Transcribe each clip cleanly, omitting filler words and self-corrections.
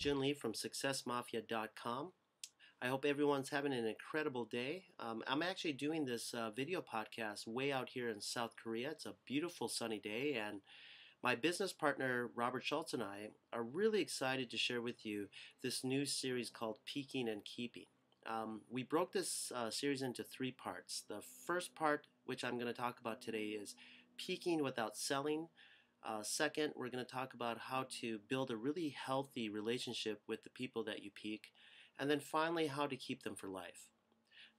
Jun Lee from SuccessMafia.com. I hope everyone's having an incredible day. I'm actually doing this video podcast way out here in South Korea. It's a beautiful sunny day, and my business partner Robert Schultz and I are really excited to share with you this new series called Piquing and Keeping. We broke this series into three parts. The first part, which I'm going to talk about today, is peaking without selling. Second, we're going to talk about how to build a really healthy relationship with the people that you pique. And then finally, how to keep them for life.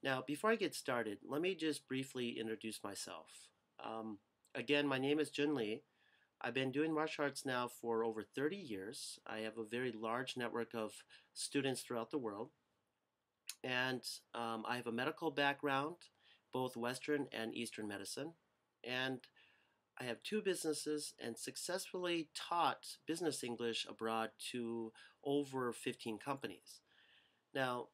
Now, before I get started, let me just briefly introduce myself. Again, my name is Jun Lee. I've been doing martial arts now for over 30 years. I have a very large network of students throughout the world. And I have a medical background, both Western and Eastern medicine. And I have two businesses and successfully taught business English abroad to over 15 companies. Now,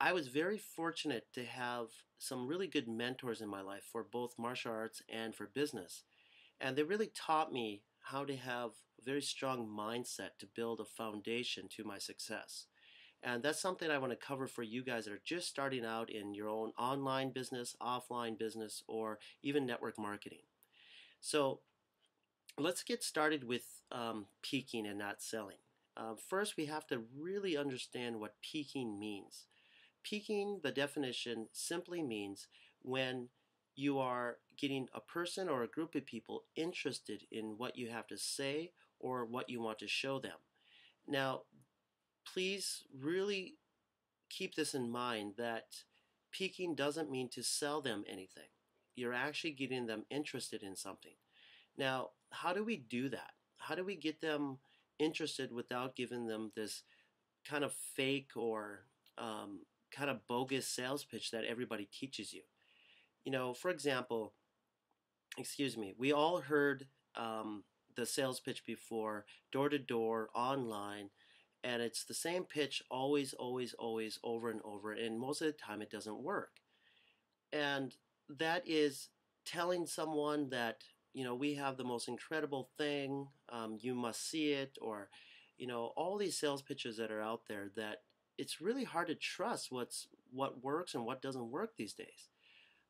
I was very fortunate to have some really good mentors in my life for both martial arts and for business. And they really taught me how to have a very strong mindset to build a foundation to my success. And that's something I want to cover for you guys that are just starting out in your own online business, offline business, or even network marketing. So let's get started with peaking and not selling. First, we have to really understand what peaking means. Peaking, the definition, simply means when you are getting a person or a group of people interested in what you have to say or what you want to show them. Now, please really keep this in mind that peaking doesn't mean to sell them anything. You're actually getting them interested in something. Now, how do we do that? How do we get them interested without giving them this kind of fake or kind of bogus sales pitch that everybody teaches you? You know, for example, we all heard the sales pitch before, door to door, online, and it's the same pitch always, always, always, over and over, and most of the time it doesn't work. And that is telling someone that, you know, we have the most incredible thing, you must see it, or, you know, all these sales pitches that are out there that it's really hard to trust what works and what doesn't work these days.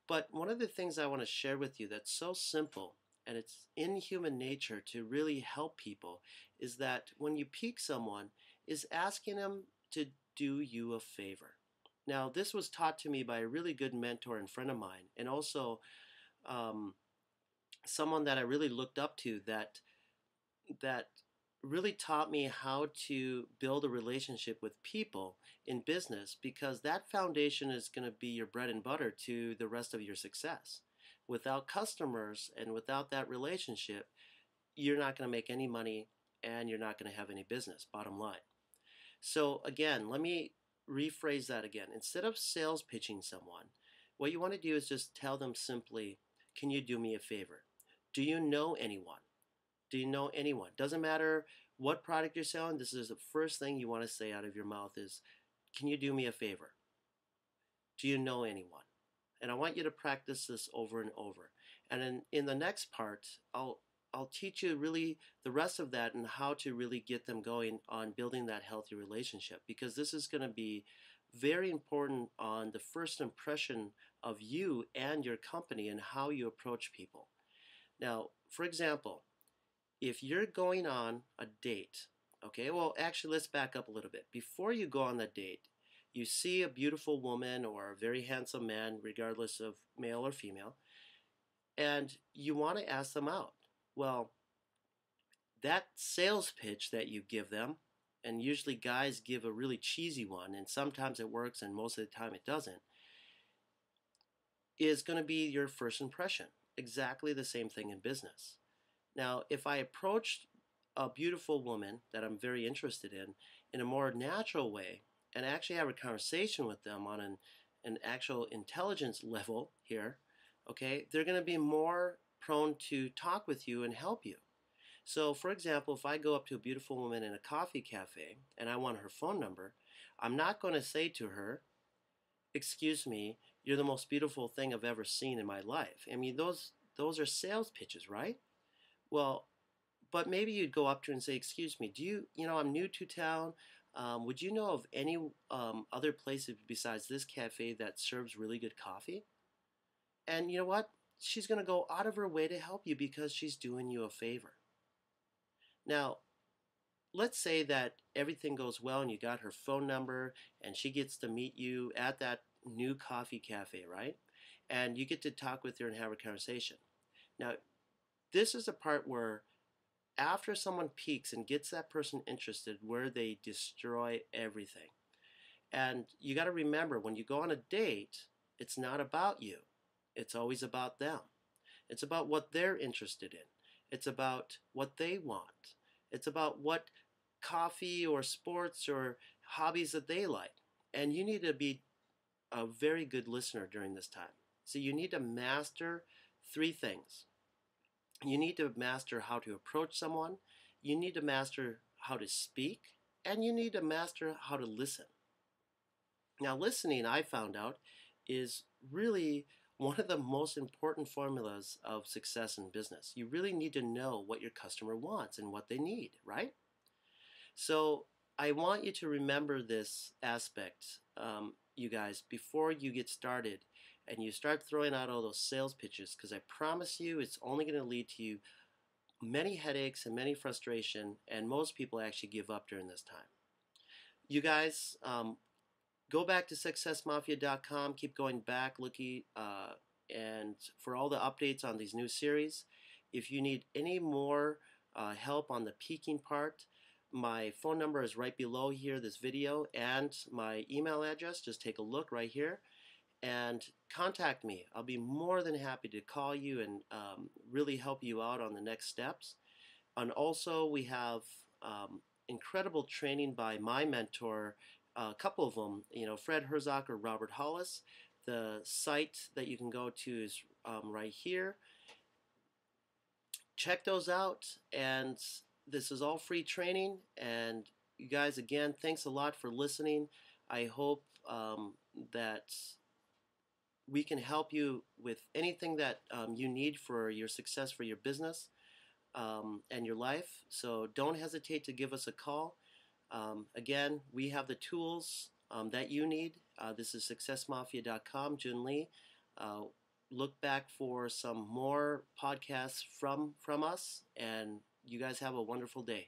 But one of the things I want to share with you that's so simple, and it's in human nature to really help people, is that when you pique someone, is asking them to do you a favor. Now, this was taught to me by a really good mentor and friend of mine, and also someone that I really looked up to that really taught me how to build a relationship with people in business, because that foundation is going to be your bread and butter to the rest of your success. Without customers and without that relationship, you're not going to make any money and you're not going to have any business, bottom line. So again, let me rephrase that again. Instead of sales pitching someone, what you want to do is just tell them simply, can you do me a favor? Do you know anyone? Do you know anyone? Doesn't matter what product you're selling. This is the first thing you want to say out of your mouth is, can you do me a favor? Do you know anyone? And I want you to practice this over and over. And then in the next part, I'll teach you really the rest of that and how to really get them going on building that healthy relationship, because this is going to be very important on the first impression of you and your company and how you approach people. Now, for example, if you're going on a date, okay, well, actually, let's back up a little bit. Before you go on the date, you see a beautiful woman or a very handsome man, regardless of male or female, and you want to ask them out. Well, that sales pitch that you give them, and usually guys give a really cheesy one, and sometimes it works and most of the time it doesn't, is going to be your first impression. Exactly the same thing in business. Now, if I approached a beautiful woman that I'm very interested in a more natural way, and actually have a conversation with them on an actual intelligence level here, okay, they're going to be more prone to talk with you and help you. So, for example, if I go up to a beautiful woman in a coffee cafe and I want her phone number, I'm not going to say to her, excuse me, you're the most beautiful thing I've ever seen in my life. I mean, those are sales pitches, right? Well, but maybe you'd go up to her and say, "Excuse me, I'm new to town. Would you know of any other places besides this cafe that serves really good coffee?" And you know what? She's going to go out of her way to help you because she's doing you a favor. Now, let's say that everything goes well and you got her phone number and she gets to meet you at that new coffee cafe, right? And you get to talk with her and have a conversation. Now, this is the part where after someone peaks and gets that person interested, where they destroy everything. And you got to remember, when you go on a date, it's not about you. It's always about them. It's about what they're interested in. It's about what they want. It's about what coffee or sports or hobbies that they like. And you need to be a very good listener during this time. So you need to master three things. You need to master how to approach someone, you need to master how to speak, and you need to master how to listen. Now, listening, I found out, is really one of the most important formulas of success in business. You really need to know what your customer wants and what they need, right? So I want you to remember this aspect, you guys, before you get started and you start throwing out all those sales pitches, because I promise you it's only going to lead to you many headaches and many frustration, and most people actually give up during this time. You guys, go back to successmafia.com, keep going back, looking, and for all the updates on these new series. If you need any more help on the peaking part, my phone number is right below here, this video, and my email address. Just take a look right here and contact me. I'll be more than happy to call you and really help you out on the next steps. And also, we have incredible training by my mentor, a couple of them, Fred Herzog or Robert Hollis. The site that you can go to is right here. Check those out, and this is all free training. And you guys, again, thanks a lot for listening. I hope that we can help you with anything that you need for your success for your business and your life. So don't hesitate to give us a call. Again, we have the tools that you need. This is successmafia.com, Jun Lee. Look back for some more podcasts from us, and you guys have a wonderful day.